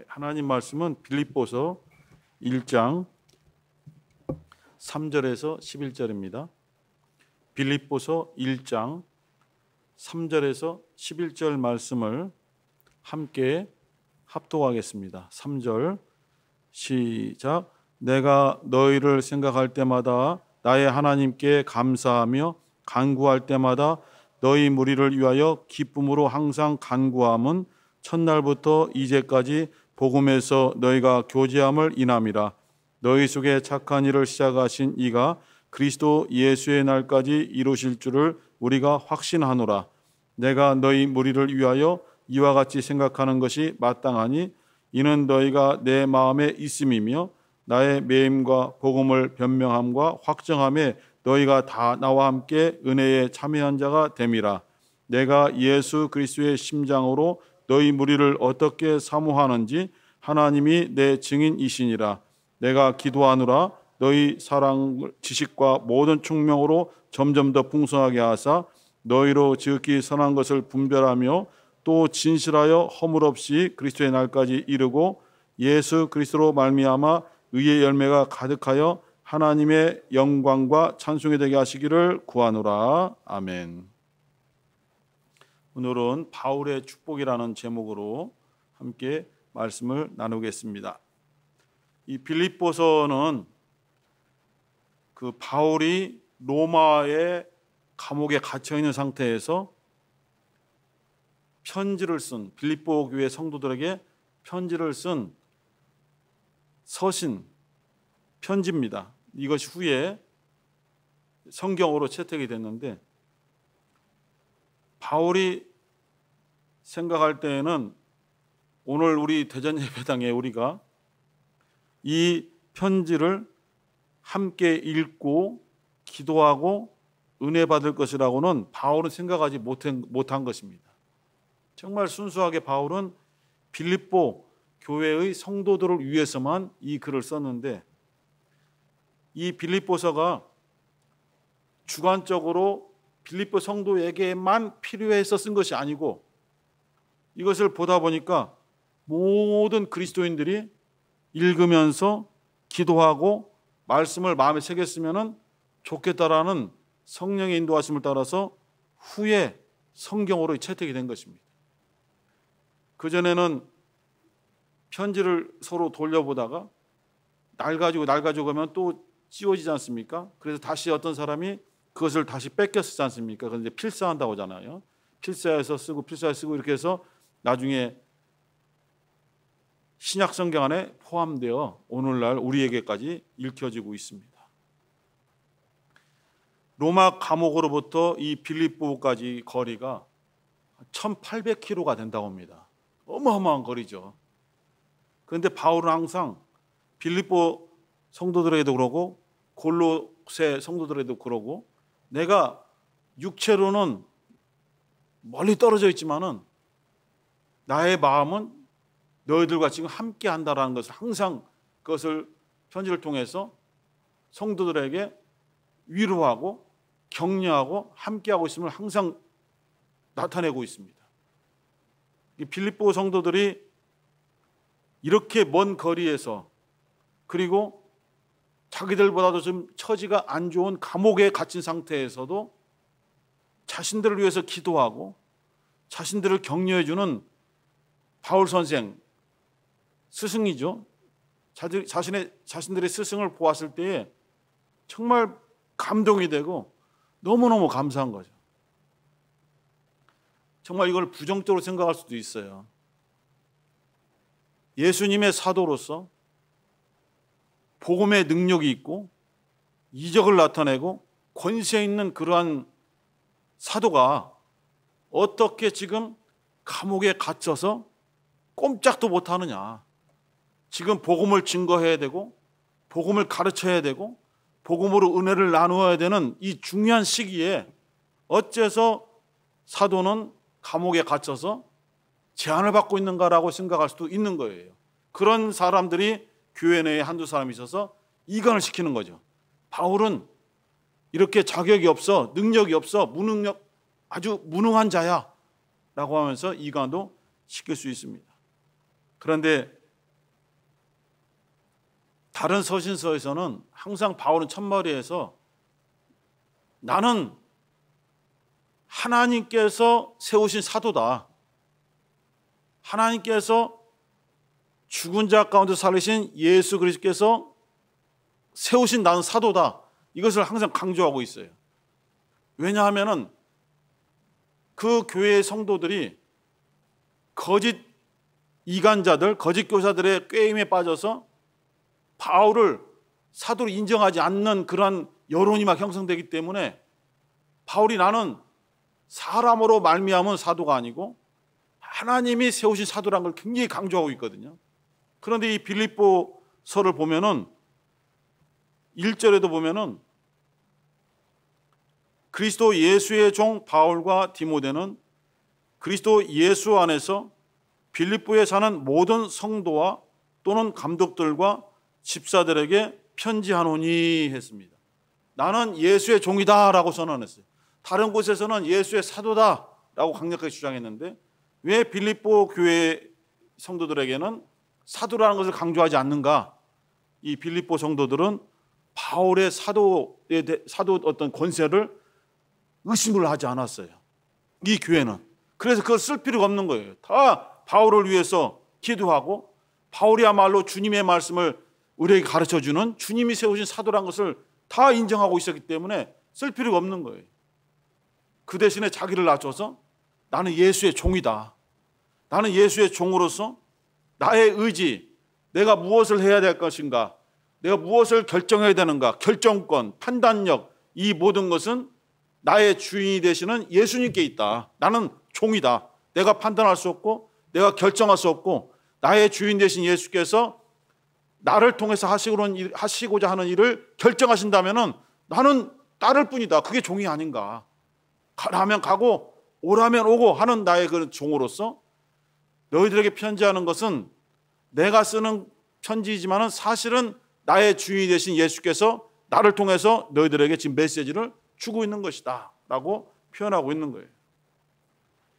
하나님 말씀은 빌립보서 1장 3절에서 11절입니다. 빌립보서 1장 3절에서 11절 말씀을 함께 합독하겠습니다. 3절 시작. 내가 너희를 생각할 때마다 나의 하나님께 감사하며 간구할 때마다 너희 무리를 위하여 기쁨으로 항상 간구함은 첫날부터 이제까지 복음에서 너희가 교제함을 인함이라. 너희 속에 착한 일을 시작하신 이가 그리스도 예수의 날까지 이루실 줄을 우리가 확신하노라. 내가 너희 무리를 위하여 이와 같이 생각하는 것이 마땅하니 이는 너희가 내 마음에 있음이며 나의 매임과 복음을 변명함과 확정함에 너희가 다 나와 함께 은혜에 참여한 자가 됨이라. 내가 예수 그리스도의 심장으로 너희 무리를 어떻게 사모하는지 하나님이 내 증인이시니라. 내가 기도하노라. 너희 사랑 지식과 모든 총명으로 점점 더 풍성하게 하사 너희로 지극히 선한 것을 분별하며 또 진실하여 허물 없이 그리스도의 날까지 이르고 예수 그리스도로 말미암아 의의 열매가 가득하여 하나님의 영광과 찬송이 되게 하시기를 구하노라. 아멘. 오늘은 바울의 축복이라는 제목으로 함께 말씀을 나누겠습니다. 이 빌립보서는 그 바울이 로마의 감옥에 갇혀 있는 상태에서 편지를 쓴, 빌립보 교회 성도들에게 편지를 쓴 서신, 편지입니다. 이것이 후에 성경으로 채택이 됐는데, 바울이 생각할 때에는 오늘 우리 대전예배당에 우리가 이 편지를 함께 읽고 기도하고 은혜 받을 것이라고는 바울은 생각하지 못한 것입니다. 정말 순수하게 바울은 빌립보 교회의 성도들을 위해서만 이 글을 썼는데, 이 빌립보서가 주관적으로 빌립보 성도에게만 필요해서 쓴 것이 아니고, 이것을 보다 보니까 모든 그리스도인들이 읽으면서 기도하고 말씀을 마음에 새겼으면 좋겠다라는 성령의 인도하심을 따라서 후에 성경으로 채택이 된 것입니다. 그전에는 편지를 서로 돌려보다가 날 가지고 가면 또 찌워지지 않습니까? 그래서 다시 어떤 사람이 그것을 다시 뺏겼지 않습니까? 그런데 필사한다고 하잖아요. 필사해서 쓰고 이렇게 해서 나중에 신약 성경 안에 포함되어 오늘날 우리에게까지 읽혀지고 있습니다. 로마 감옥으로부터 이 빌립보까지 거리가 1800km가 된다고 합니다. 어마어마한 거리죠. 그런데 바울은 항상 빌립보 성도들에게도 그러고 골로새 성도들에게도 그러고, 내가 육체로는 멀리 떨어져 있지만은 나의 마음은 너희들과 지금 함께 한다라는 것을 항상, 그것을 편지를 통해서 성도들에게 위로하고 격려하고 함께하고 있음을 항상 나타내고 있습니다. 이 빌립보 성도들이 이렇게 먼 거리에서, 그리고 자기들보다도 좀 처지가 안 좋은 감옥에 갇힌 상태에서도 자신들을 위해서 기도하고 자신들을 격려해 주는 바울 선생, 스승이죠. 자신들의 스승을 보았을 때에 정말 감동이 되고 너무너무 감사한 거죠. 정말 이걸 부정적으로 생각할 수도 있어요. 예수님의 사도로서 복음의 능력이 있고 이적을 나타내고 권세 있는 그러한 사도가 어떻게 지금 감옥에 갇혀서 꼼짝도 못하느냐. 지금 복음을 증거해야 되고 복음을 가르쳐야 되고 복음으로 은혜를 나누어야 되는 이 중요한 시기에 어째서 사도는 감옥에 갇혀서 제한을 받고 있는가라고 생각할 수도 있는 거예요. 그런 사람들이 교회 내에 한두 사람이 있어서 이간을 시키는 거죠. 바울은 이렇게 자격이 없어, 능력이 없어, 아주 무능한 자야 라고 하면서 이간도 시킬 수 있습니다. 그런데 다른 서신서에서는 항상 바울은 첫머리에서 나는 하나님께서 세우신 사도다. 하나님께서 죽은 자 가운데 살리신 예수 그리스도께서 세우신 나는 사도다. 이것을 항상 강조하고 있어요. 왜냐하면은 그 교회의 성도들이 거짓 이간자들, 거짓 교사들의 꾀임에 빠져서 바울을 사도로 인정하지 않는 그러한 여론이 막 형성되기 때문에 바울이 나는 사람으로 말미암은 사도가 아니고 하나님이 세우신 사도라는 걸 굉장히 강조하고 있거든요. 그런데 이 빌립보서를 보면은 1절에도 보면은 그리스도 예수의 종 바울과 디모데는 그리스도 예수 안에서 빌립보에 사는 모든 성도와 또는 감독들과 집사들에게 편지하노니 했습니다. 나는 예수의 종이다라고 선언했어요. 다른 곳에서는 예수의 사도다라고 강력하게 주장했는데 왜 빌립보 교회 성도들에게는 사도라는 것을 강조하지 않는가? 이 빌립보 성도들은 바울의 사도 어떤 권세를 의심을 하지 않았어요. 이 교회는. 그래서 그걸 쓸 필요가 없는 거예요. 다 바울을 위해서 기도하고 바울이야말로 주님의 말씀을 우리에게 가르쳐주는 주님이 세우신 사도라는 것을 다 인정하고 있었기 때문에 쓸 필요가 없는 거예요. 그 대신에 자기를 낮춰서 나는 예수의 종이다. 나는 예수의 종으로서 나의 의지, 내가 무엇을 해야 될 것인가, 내가 무엇을 결정해야 되는가, 결정권, 판단력, 이 모든 것은 나의 주인이 되시는 예수님께 있다. 나는 종이다. 내가 판단할 수 없고 내가 결정할 수 없고 나의 주인 되신 예수께서 나를 통해서 하시고자 하는 일을 결정하신다면 나는 따를 뿐이다. 그게 종이 아닌가. 가라면 가고 오라면 오고 하는 나의 그 종으로서 너희들에게 편지하는 것은 내가 쓰는 편지이지만 사실은 나의 주인이 되신 예수께서 나를 통해서 너희들에게 지금 메시지를 주고 있는 것이다 라고 표현하고 있는 거예요.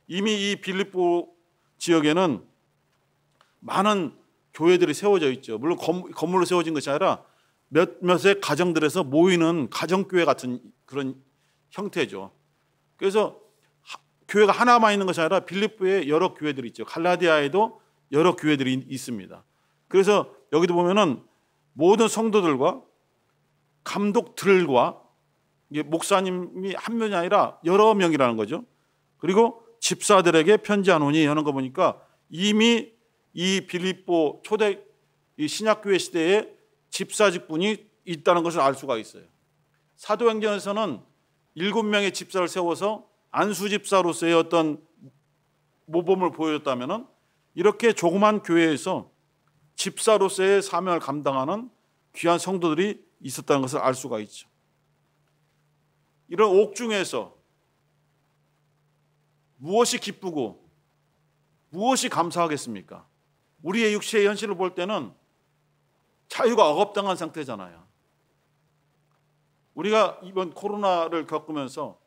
이미 이 빌립보 지역에는 많은 교회들이 세워져 있죠. 물론 건물로 세워진 것이 아니라 몇몇의 가정들에서 모이는 가정교회 같은 그런 형태죠. 그래서 교회가 하나만 있는 것이 아니라 빌립보에 여러 교회들이 있죠. 갈라디아에도 여러 교회들이 있습니다. 그래서 여기도 보면은 모든 성도들과 감독들과 목사님이 한 명이 아니라 여러 명이라는 거죠. 그리고 집사들에게 편지하노니 하는 거 보니까 이미 이 빌립보 초대 이 신약교회 시대에 집사 직분이 있다는 것을 알 수가 있어요. 사도행전에서는 7명의 집사를 세워서 안수 집사로서의 어떤 모범을 보여줬다면 이렇게 조그만 교회에서 집사로서의 사명을 감당하는 귀한 성도들이 있었다는 것을 알 수가 있죠. 이런 옥중에서 무엇이 기쁘고 무엇이 감사하겠습니까? 우리의 육체의 현실을 볼 때는 자유가 억압당한 상태잖아요. 우리가 이번 코로나를 겪으면서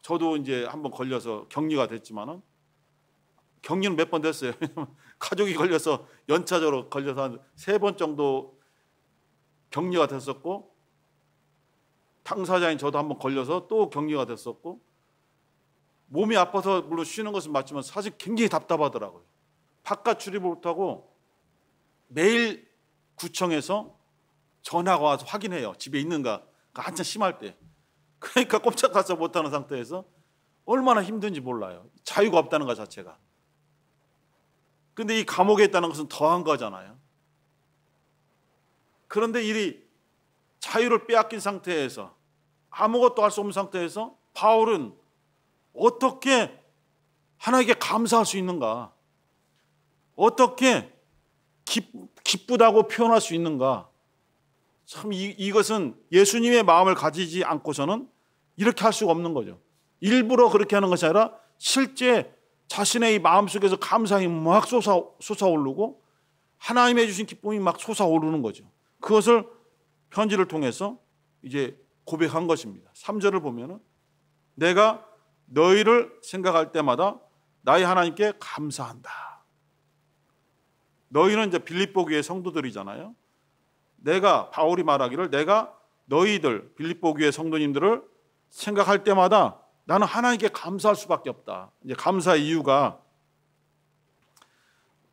저도 이제 한번 걸려서 격리가 됐지만은 격리는 몇 번 됐어요. 가족이 걸려서 연차적으로 걸려서 한 3번 정도 격리가 됐었고 당사자인 저도 한번 걸려서 또 격리가 됐었고 몸이 아파서 물론 쉬는 것은 맞지만 사실 굉장히 답답하더라고요. 바깥 출입을 못하고 매일 구청에서 전화가 와서 확인해요. 집에 있는가. 한참 심할 때. 그러니까 꼼짝달싹 못하는 상태에서 얼마나 힘든지 몰라요. 자유가 없다는 것 자체가. 그런데 이 감옥에 있다는 것은 더한 거잖아요. 그런데 이 자유를 빼앗긴 상태에서 아무것도 할 수 없는 상태에서 바울은 어떻게 하나님께 감사할 수 있는가? 어떻게 기쁘다고 표현할 수 있는가? 참 이것은 예수님의 마음을 가지지 않고서는 이렇게 할 수가 없는 거죠. 일부러 그렇게 하는 것이 아니라 실제 자신의 이 마음속에서 감사함이 막 솟아오르고 하나님의 주신 기쁨이 막 솟아오르는 거죠. 그것을 편지를 통해서 이제 고백한 것입니다. 3절을 보면은 내가 너희를 생각할 때마다 나의 하나님께 감사한다. 너희는 이제 빌립보 교회 성도들이잖아요. 바울이 말하기를 내가 너희들 빌립보 교회 성도님들을 생각할 때마다 나는 하나님께 감사할 수밖에 없다. 이제 감사의 이유가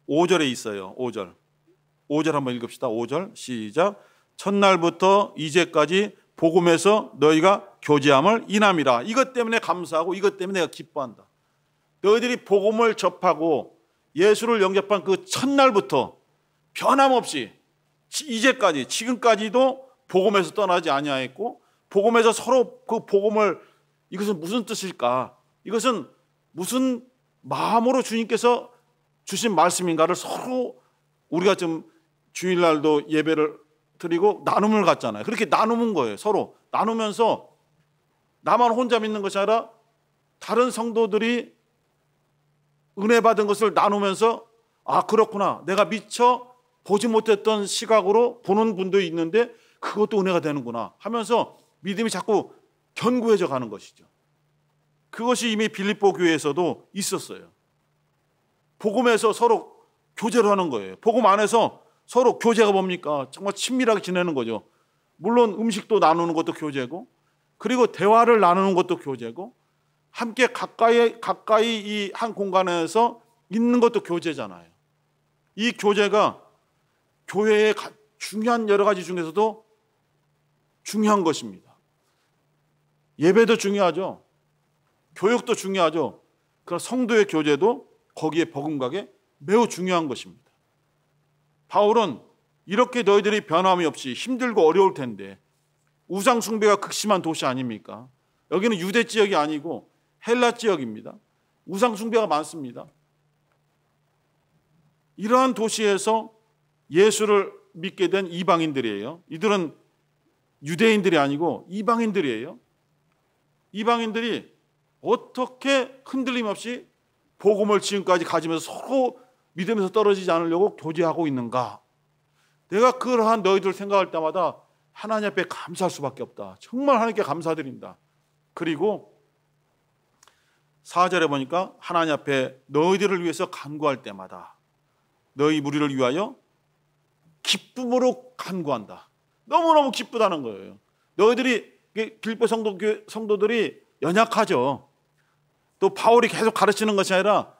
5절에 있어요. 5절 한번 읽읍시다. 5절 시작. 첫날부터 이제까지 복음에서 너희가 교제함을 인함이라. 이것 때문에 감사하고 이것 때문에 내가 기뻐한다. 너희들이 복음을 접하고 예수를 영접한 그 첫날부터 변함없이 이제까지 지금까지도 복음에서 떠나지 아니하였고, 복음에서 서로 그 복음을, 이것은 무슨 뜻일까, 이것은 무슨 마음으로 주님께서 주신 말씀인가를 서로 우리가 좀 주일날도 예배를 드리고 나눔을 갖잖아요. 그렇게 나누는 거예요. 서로 나누면서 나만 혼자 믿는 것이 아니라 다른 성도들이 은혜 받은 것을 나누면서 아 그렇구나, 내가 미처 보지 못했던 시각으로 보는 분도 있는데 그것도 은혜가 되는구나 하면서 믿음이 자꾸 견고해져 가는 것이죠. 그것이 이미 빌립보 교회에서도 있었어요. 복음에서 서로 교제를 하는 거예요. 복음 안에서 서로 교제가 뭡니까? 정말 친밀하게 지내는 거죠. 물론 음식도 나누는 것도 교제고, 그리고 대화를 나누는 것도 교제고, 함께 가까이 이 한 공간에서 있는 것도 교제잖아요. 이 교제가 교회의 중요한 여러 가지 중에서도 중요한 것입니다. 예배도 중요하죠. 교육도 중요하죠. 그러나 성도의 교제도 거기에 버금가게 매우 중요한 것입니다. 바울은 이렇게 너희들이 변함이 없이 힘들고 어려울 텐데, 우상 숭배가 극심한 도시 아닙니까? 여기는 유대 지역이 아니고 헬라 지역입니다. 우상 숭배가 많습니다. 이러한 도시에서 예수를 믿게 된 이방인들이에요. 이들은 유대인들이 아니고 이방인들이에요. 이방인들이 어떻게 흔들림 없이 복음을 지금까지 가지면서 서로 믿음에서 떨어지지 않으려고 교제하고 있는가? 내가 그러한 너희들 생각할 때마다 하나님 앞에 감사할 수밖에 없다. 정말 하나님께 감사드린다. 그리고 4절에 보니까 하나님 앞에 너희들을 위해서 간구할 때마다 너희 무리를 위하여 기쁨으로 간구한다. 너무너무 기쁘다는 거예요. 너희들이 빌립보 성도들이 연약하죠. 또 바울이 계속 가르치는 것이 아니라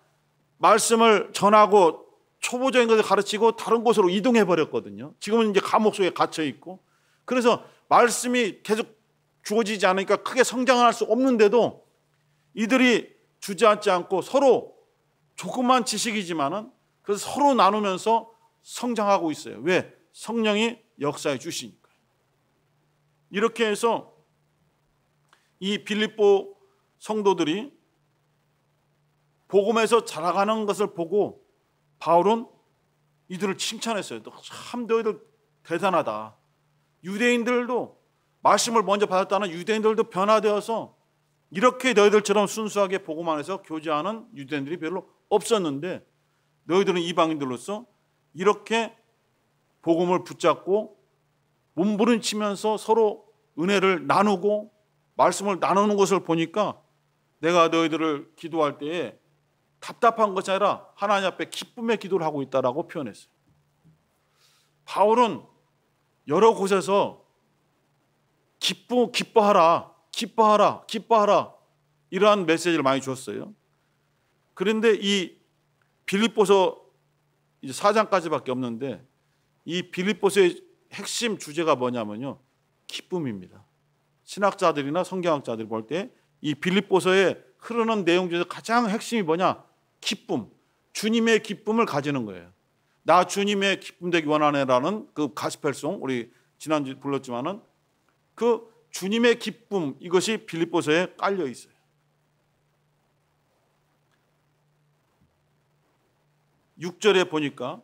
말씀을 전하고 초보적인 것을 가르치고 다른 곳으로 이동해 버렸거든요. 지금은 이제 감옥 속에 갇혀 있고, 그래서 말씀이 계속 주어지지 않으니까 크게 성장할 수 없는데도 이들이 주저앉지 않고 서로 조그만 지식이지만은 그래서 서로 나누면서 성장하고 있어요. 왜? 성령이 역사해 주시니까요. 이렇게 해서 이 빌립보 성도들이 복음에서 자라가는 것을 보고 바울은 이들을 칭찬했어요. 참 너희들 대단하다. 유대인들도 말씀을 먼저 받았다는 유대인들도 변화되어서 이렇게 너희들처럼 순수하게 복음 안에서 교제하는 유대인들이 별로 없었는데, 너희들은 이방인들로서 이렇게 복음을 붙잡고 몸부림치면서 서로 은혜를 나누고 말씀을 나누는 것을 보니까 내가 너희들을 기도할 때에 답답한 것이 아니라 하나님 앞에 기쁨의 기도를 하고 있다라고 표현했어요. 바울은 여러 곳에서 기뻐하라 이러한 메시지를 많이 줬어요. 그런데 이 빌립보서 이제 4장까지밖에 없는데, 이 빌립보서의 핵심 주제가 뭐냐면요, 기쁨입니다. 신학자들이나 성경학자들이 볼 때 이 빌립보서에 흐르는 내용 중에서 가장 핵심이 뭐냐? 기쁨, 주님의 기쁨을 가지는 거예요. 나 주님의 기쁨 되기 원하네라는 그 가스펠송, 우리 지난주 불렀지만은 그 주님의 기쁨, 이것이 빌립보서에 깔려 있어요. (6절에) 보니까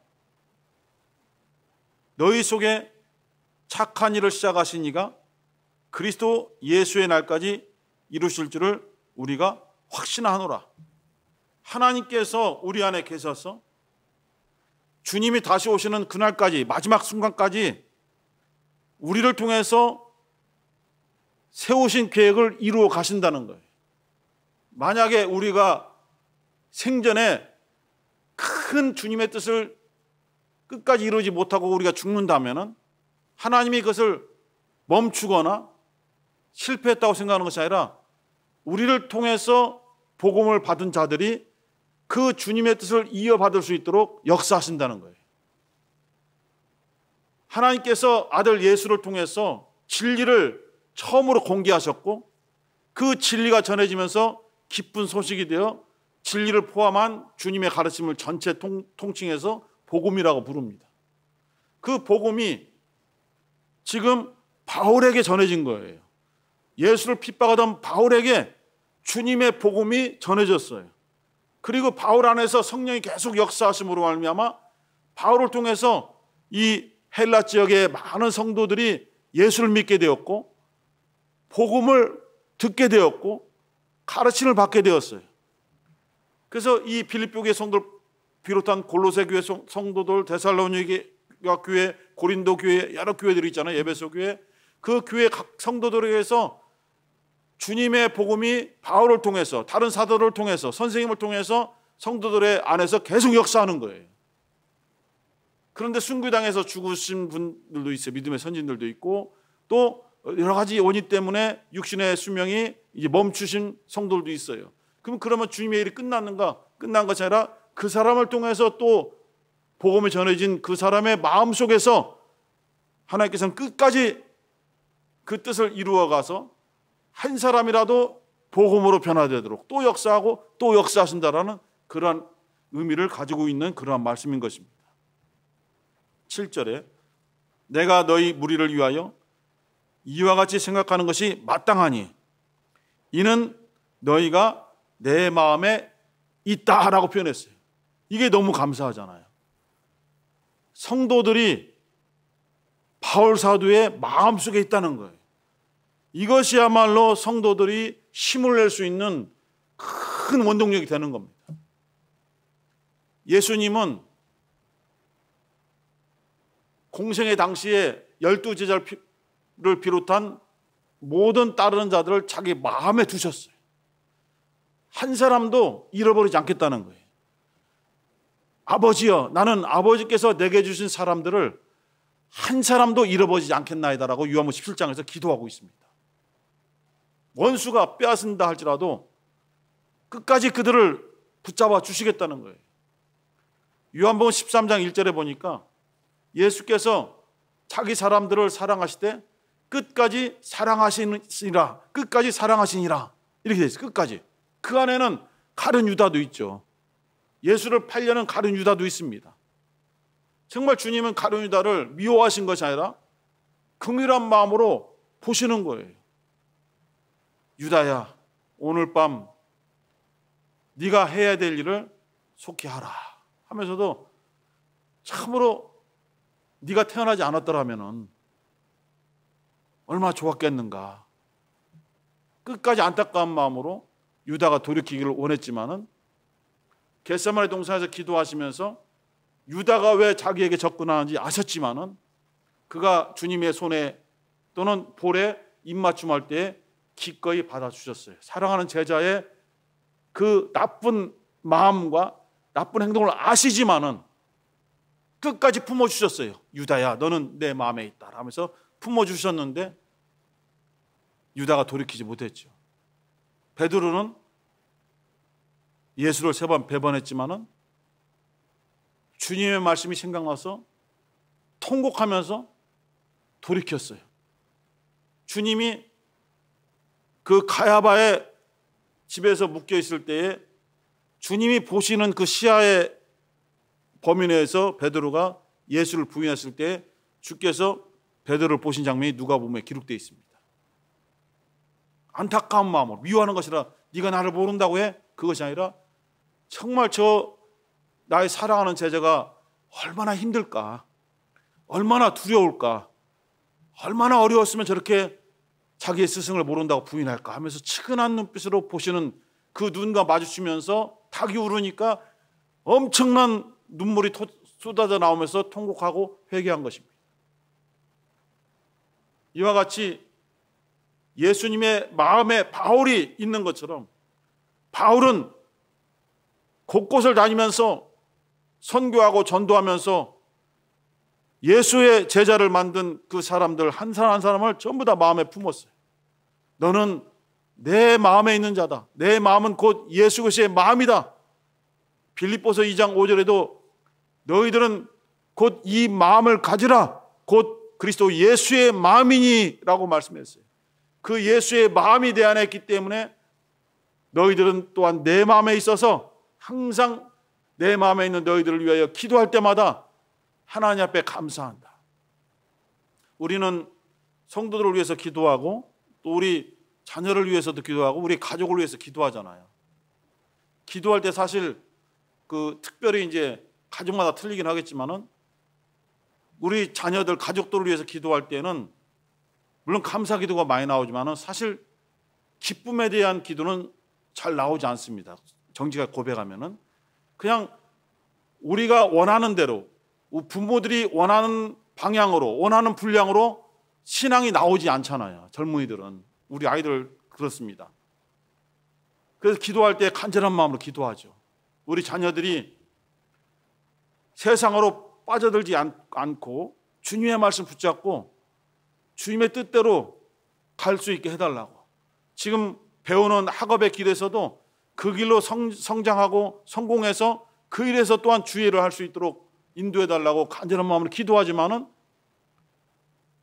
너희 속에 착한 일을 시작하신 이가 그리스도 예수의 날까지 이루실 줄을 우리가 확신하노라. 하나님께서 우리 안에 계셔서 주님이 다시 오시는 그날까지, 마지막 순간까지 우리를 통해서 세우신 계획을 이루어 가신다는 거예요. 만약에 우리가 생전에 큰 주님의 뜻을 끝까지 이루지 못하고 우리가 죽는다면 하나님이 그것을 멈추거나 실패했다고 생각하는 것이 아니라 우리를 통해서 복음을 받은 자들이 그 주님의 뜻을 이어받을 수 있도록 역사하신다는 거예요. 하나님께서 아들 예수를 통해서 진리를 처음으로 공개하셨고 그 진리가 전해지면서 기쁜 소식이 되어 진리를 포함한 주님의 가르침을 전체 통칭해서 복음이라고 부릅니다. 그 복음이 지금 바울에게 전해진 거예요. 예수를 핍박하던 바울에게 주님의 복음이 전해졌어요. 그리고 바울 안에서 성령이 계속 역사하심으로 말미암아 바울을 통해서 이 헬라 지역의 많은 성도들이 예수를 믿게 되었고 복음을 듣게 되었고 가르침을 받게 되었어요. 그래서 이 필리피 교회 성도를 비롯한 골로새 교회 성도들, 데살로니가 교회, 고린도 교회, 여러 교회들이 있잖아요. 에베소 교회. 그 교회 각 성도들에 의해서 주님의 복음이 바울을 통해서, 다른 사도를 통해서, 선생님을 통해서 성도들의 안에서 계속 역사하는 거예요. 그런데 순교당해서 죽으신 분들도 있어요. 믿음의 선진들도 있고 또 여러 가지 원인 때문에 육신의 수명이 이제 멈추신 성도들도 있어요. 그러면 주님의 일이 끝났는가? 끝난 것이 아니라 그 사람을 통해서 또 복음이 전해진 그 사람의 마음속에서 하나님께서는 끝까지 그 뜻을 이루어가서 한 사람이라도 복음으로 변화되도록 또 역사하고 또 역사하신다라는 그러한 의미를 가지고 있는 그러한 말씀인 것입니다. 7절에 내가 너희 무리를 위하여 이와 같이 생각하는 것이 마땅하니 이는 너희가 내 마음에 있다라고 표현했어요. 이게 너무 감사하잖아요. 성도들이 바울 사도의 마음속에 있다는 거예요. 이것이야말로 성도들이 힘을 낼 수 있는 큰 원동력이 되는 겁니다. 예수님은 공생의 당시에 12제자를 비롯한 모든 따르는 자들을 자기 마음에 두셨어요. 한 사람도 잃어버리지 않겠다는 거예요. 아버지여, 나는 아버지께서 내게 주신 사람들을 한 사람도 잃어버리지 않겠나이다라고 요한복음 17장에서 기도하고 있습니다. 원수가 빼앗는다 할지라도 끝까지 그들을 붙잡아 주시겠다는 거예요. 요한복음 13장 1절에 보니까 예수께서 자기 사람들을 사랑하실 때 끝까지 사랑하시니라, 끝까지 사랑하시니라 이렇게 되어 있어요. 끝까지. 그 안에는 가룟 유다도 있죠. 예수를 팔려는 가룟 유다도 있습니다. 정말 주님은 가룟 유다를 미워하신 것이 아니라 긍휼한 마음으로 보시는 거예요. 유다야, 오늘 밤 네가 해야 될 일을 속히 하라 하면서도 참으로 네가 태어나지 않았더라면 얼마나 좋았겠는가. 끝까지 안타까운 마음으로 유다가 돌이키기를 원했지만은 겟세마네 동산에서 기도하시면서 유다가 왜 자기에게 접근하는지 아셨지만은 그가 주님의 손에 또는 볼에 입맞춤할 때 기꺼이 받아주셨어요. 사랑하는 제자의 그 나쁜 마음과 나쁜 행동을 아시지만은 끝까지 품어주셨어요. 유다야, 너는 내 마음에 있다 하면서 품어주셨는데 유다가 돌이키지 못했죠. 베드로는 예수를 3번 배반했지만은 주님의 말씀이 생각나서 통곡하면서 돌이켰어요. 주님이 그 가야바의 집에서 묶여 있을 때에 주님이 보시는 그 시야의 범위 내에서 베드로가 예수를 부인했을 때 주께서 베드로를 보신 장면이 누가복음에 기록되어 있습니다. 안타까운 마음으로 미워하는 것이라 네가 나를 모른다고 해? 그것이 아니라 정말 저 나의 사랑하는 제자가 얼마나 힘들까, 얼마나 두려울까, 얼마나 어려웠으면 저렇게 자기의 스승을 모른다고 부인할까 하면서 측은한 눈빛으로 보시는 그 눈과 마주치면서 닭이 울으니까 엄청난 눈물이 쏟아져 나오면서 통곡하고 회개한 것입니다. 이와 같이 예수님의 마음에 바울이 있는 것처럼 바울은 곳곳을 다니면서 선교하고 전도하면서 예수의 제자를 만든 그 사람들 한 사람 한 사람을 전부 다 마음에 품었어요. 너는 내 마음에 있는 자다. 내 마음은 곧 예수 그리스도의 마음이다. 빌립보서 2장 5절에도 너희들은 곧 이 마음을 가지라. 곧 그리스도 예수의 마음이니 라고 말씀했어요. 그 예수의 마음이 내 안에 있기 때문에 너희들은 또한 내 마음에 있어서 항상 내 마음에 있는 너희들을 위하여 기도할 때마다 하나님 앞에 감사한다. 우리는 성도들을 위해서 기도하고 또 우리 자녀를 위해서도 기도하고 우리 가족을 위해서 기도하잖아요. 기도할 때 사실 특별히 이제 가족마다 틀리긴 하겠지만은 우리 자녀들, 가족들을 위해서 기도할 때는 물론 감사 기도가 많이 나오지만은 사실 기쁨에 대한 기도는 잘 나오지 않습니다. 정직하게 고백하면은 그냥 우리가 원하는 대로 부모들이 원하는 방향으로 원하는 분량으로 신앙이 나오지 않잖아요. 젊은이들은 우리 아이들 그렇습니다. 그래서 기도할 때 간절한 마음으로 기도하죠. 우리 자녀들이 세상으로 빠져들지 않고 주님의 말씀 붙잡고 주님의 뜻대로 갈 수 있게 해달라고. 지금 배우는 학업의 길에서도 그 길로 성장하고 성공해서 그 일에서 또한 주의를 할 수 있도록 인도해달라고 간절한 마음으로 기도하지만은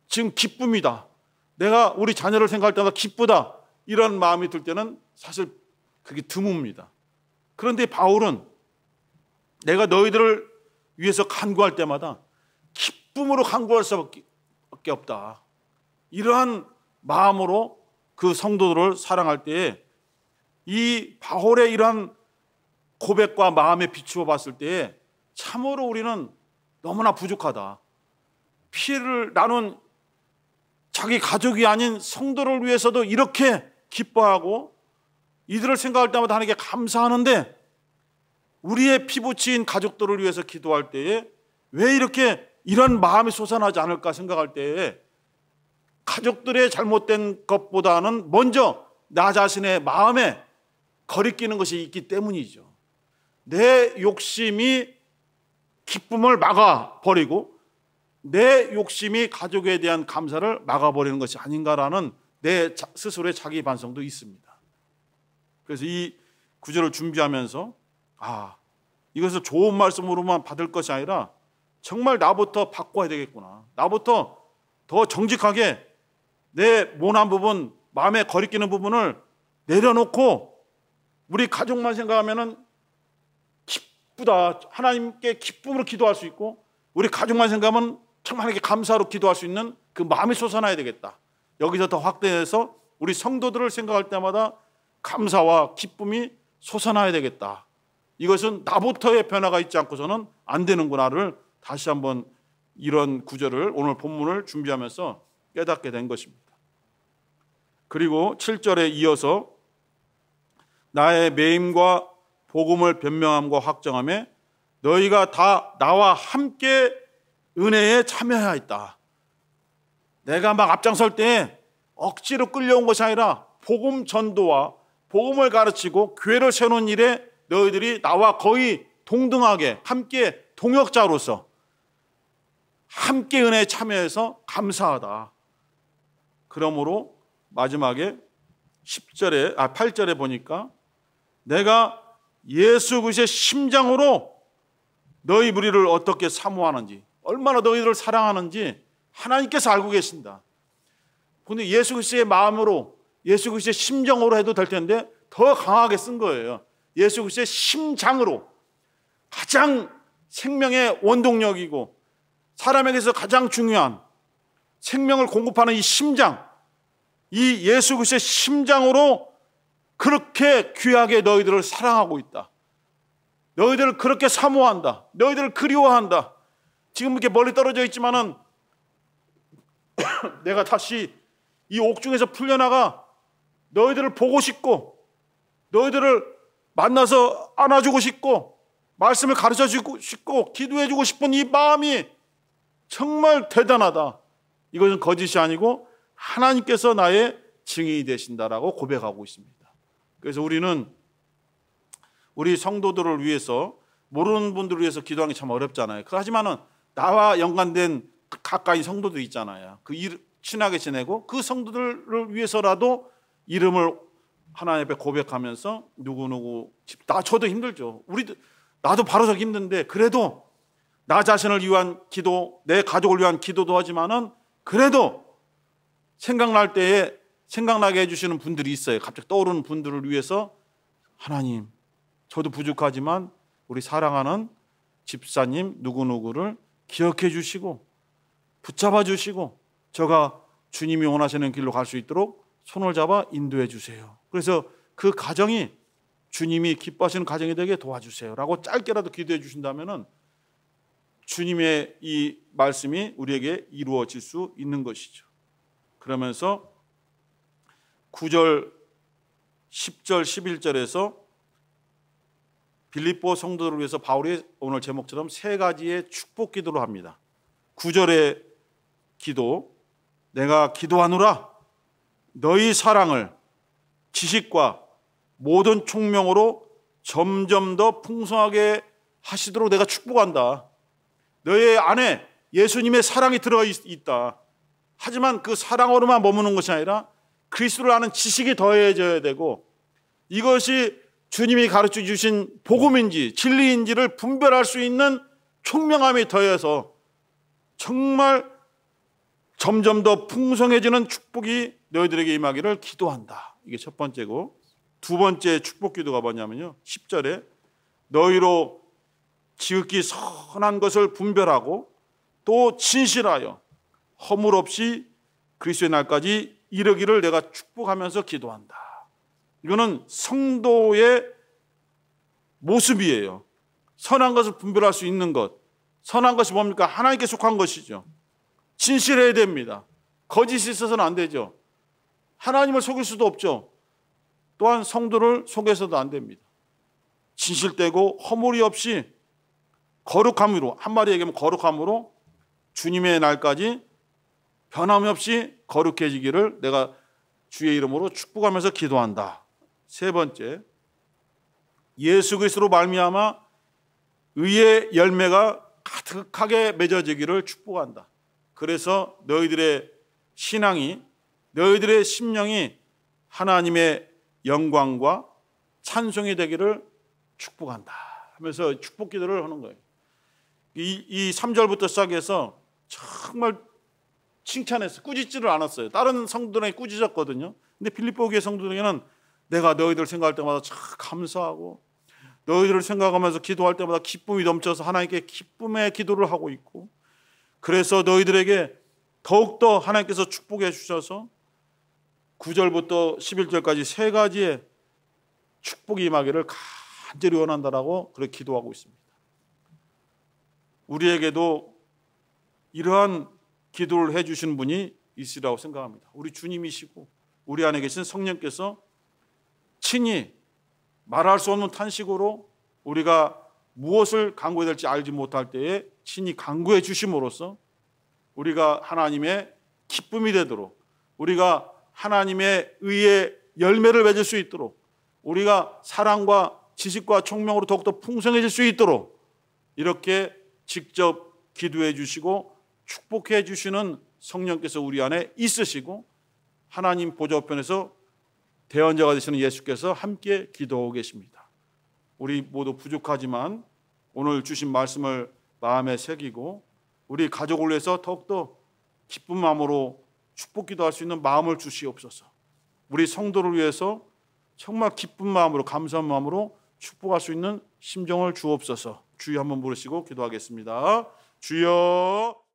지금 기쁨이다. 내가 우리 자녀를 생각할 때마다 기쁘다. 이런 마음이 들 때는 사실 그게 드뭅니다. 그런데 바울은 내가 너희들을 위해서 간구할 때마다 기쁨으로 간구할 수밖에 없다. 이러한 마음으로 그 성도들을 사랑할 때에 이 바울의 이러한 고백과 마음에 비추어 봤을 때에 참으로 우리는 너무나 부족하다. 피를 나눈 자기 가족이 아닌 성도를 위해서도 이렇게 기뻐하고 이들을 생각할 때마다 하나님께 감사하는데 우리의 피부치인 가족들을 위해서 기도할 때에 왜 이렇게 이런 마음이 솟아나지 않을까 생각할 때에 가족들의 잘못된 것보다는 먼저 나 자신의 마음에 거리끼는 것이 있기 때문이죠. 내 욕심이 기쁨을 막아버리고 내 욕심이 가족에 대한 감사를 막아버리는 것이 아닌가라는 내 스스로의 자기 반성도 있습니다. 그래서 이 구절을 준비하면서 이것을 좋은 말씀으로만 받을 것이 아니라 정말 나부터 바꿔야 되겠구나. 나부터 더 정직하게 내 모난 부분, 마음에 거리끼는 부분을 내려놓고 우리 가족만 생각하면은 기쁘다. 하나님께 기쁨으로 기도할 수 있고 우리 가족만 생각하면 정말 하나님께 감사로 기도할 수 있는 그 마음이 솟아나야 되겠다. 여기서 더 확대해서 우리 성도들을 생각할 때마다 감사와 기쁨이 솟아나야 되겠다. 이것은 나부터의 변화가 있지 않고서는 안 되는구나를 다시 한번 이런 구절을 오늘 본문을 준비하면서 깨닫게 된 것입니다. 그리고 7절에 이어서 나의 매임과 복음을 변명함과 확정함에 너희가 다 나와 함께 은혜에 참여하였다. 내가 막 앞장설 때 억지로 끌려온 것이 아니라 복음 전도와 복음을 가르치고 교회를 세우는 일에 너희들이 나와 거의 동등하게 함께 동역자로서 함께 은혜에 참여해서 감사하다. 그러므로 마지막에 8절에 보니까 내가 예수 그리스도의 심장으로 너희 무리를 어떻게 사모하는지 얼마나 너희들을 사랑하는지 하나님께서 알고 계신다. 그런데 예수 그리스도의 마음으로 예수 그리스도의 심정으로 해도 될 텐데 더 강하게 쓴 거예요. 예수 그리스도의 심장으로 가장 생명의 원동력이고 사람에게서 가장 중요한 생명을 공급하는 이 심장, 이 예수 그리스도의 심장으로 그렇게 귀하게 너희들을 사랑하고 있다. 너희들을 그렇게 사모한다. 너희들을 그리워한다. 지금 이렇게 멀리 떨어져 있지만은 내가 다시 이 옥중에서 풀려나가 너희들을 보고 싶고 너희들을 만나서 안아주고 싶고 말씀을 가르쳐주고 싶고 기도해주고 싶은 이 마음이 정말 대단하다. 이것은 거짓이 아니고 하나님께서 나의 증인이 되신다라고 고백하고 있습니다. 그래서 우리는 우리 성도들을 위해서 모르는 분들을 위해서 기도하는 게 참 어렵잖아요. 하지만은 나와 연관된 가까이 성도들 있잖아요. 친하게 지내고 그 성도들을 위해서라도 이름을 하나님 앞에 고백하면서 누구누구 저도 힘들죠. 나도 바로 서기 힘든데 그래도 나 자신을 위한 기도, 내 가족을 위한 기도도 하지만은 그래도 생각날 때에 생각나게 해주시는 분들이 있어요. 갑자기 떠오르는 분들을 위해서 하나님, 저도 부족하지만 우리 사랑하는 집사님 누구누구를 기억해 주시고 붙잡아 주시고 저가 주님이 원하시는 길로 갈 수 있도록 손을 잡아 인도해 주세요. 그래서 그 가정이 주님이 기뻐하시는 가정이 되게 도와주세요 라고 짧게라도 기도해 주신다면 주님의 이 말씀이 우리에게 이루어질 수 있는 것이죠. 그러면서 9절, 10절, 11절에서 빌립보 성도들을 위해서 바울이 오늘 제목처럼 세 가지의 축복 기도를 합니다. 9절의 기도, 내가 기도하노라 너희 사랑을 지식과 모든 총명으로 점점 더 풍성하게 하시도록 내가 축복한다. 너희 안에 예수님의 사랑이 들어가 있다. 하지만 그 사랑으로만 머무는 것이 아니라 그리스도를 아는 지식이 더해져야 되고 이것이 주님이 가르쳐 주신 복음인지 진리인지를 분별할 수 있는 총명함이 더해서 정말 점점 더 풍성해지는 축복이 너희들에게 임하기를 기도한다. 이게 첫 번째고, 두 번째 축복 기도가 뭐냐면요, 10절에 너희로 지극히 선한 것을 분별하고 또 진실하여 허물 없이 그리스도의 날까지 이르기를 내가 축복하면서 기도한다. 이거는 성도의 모습이에요. 선한 것을 분별할 수 있는 것. 선한 것이 뭡니까? 하나님께 속한 것이죠. 진실해야 됩니다. 거짓이 있어서는 안 되죠. 하나님을 속일 수도 없죠. 또한 성도를 속여서도 안 됩니다. 진실되고 허물이 없이 거룩함으로, 한마디 얘기하면 거룩함으로 주님의 날까지 변함없이 거룩해지기를 내가 주의 이름으로 축복하면서 기도한다. 세 번째, 예수 그리스도로 말미암아 의의 열매가 가득하게 맺어지기를 축복한다. 그래서 너희들의 신앙이, 너희들의 심령이 하나님의 영광과 찬송이 되기를 축복한다 하면서 축복 기도를 하는 거예요. 이 3절부터 시작해서 정말 칭찬했어요. 꾸짖지를 않았어요. 다른 성도들에게 꾸짖었거든요. 근데 빌립보 교회 성도들에게는 내가 너희들을 생각할 때마다 참 감사하고 너희들을 생각하면서 기도할 때마다 기쁨이 넘쳐서 하나님께 기쁨의 기도를 하고 있고, 그래서 너희들에게 더욱더 하나님께서 축복해 주셔서 9절부터 11절까지 세 가지의 축복이 임하기를 간절히 원한다라고 그렇게 기도하고 있습니다. 우리에게도 이러한 기도를 해주신 분이 있으리라고 생각합니다. 우리 주님이시고 우리 안에 계신 성령께서 친히 말할 수 없는 탄식으로 우리가 무엇을 간구해야 될지 알지 못할 때에 친히 간구해 주심으로써 우리가 하나님의 기쁨이 되도록, 우리가 하나님의 의의 열매를 맺을 수 있도록, 우리가 사랑과 지식과 총명으로 더욱더 풍성해질 수 있도록 이렇게 직접 기도해 주시고 축복해 주시는 성령께서 우리 안에 있으시고, 하나님 보좌 우편에서 대언자가 되시는 예수께서 함께 기도하고 계십니다. 우리 모두 부족하지만 오늘 주신 말씀을 마음에 새기고 우리 가족을 위해서 더욱더 기쁜 마음으로 축복 기도할 수 있는 마음을 주시옵소서. 우리 성도를 위해서 정말 기쁜 마음으로, 감사한 마음으로 축복할 수 있는 심정을 주옵소서. 주여 한번 부르시고 기도하겠습니다. 주여.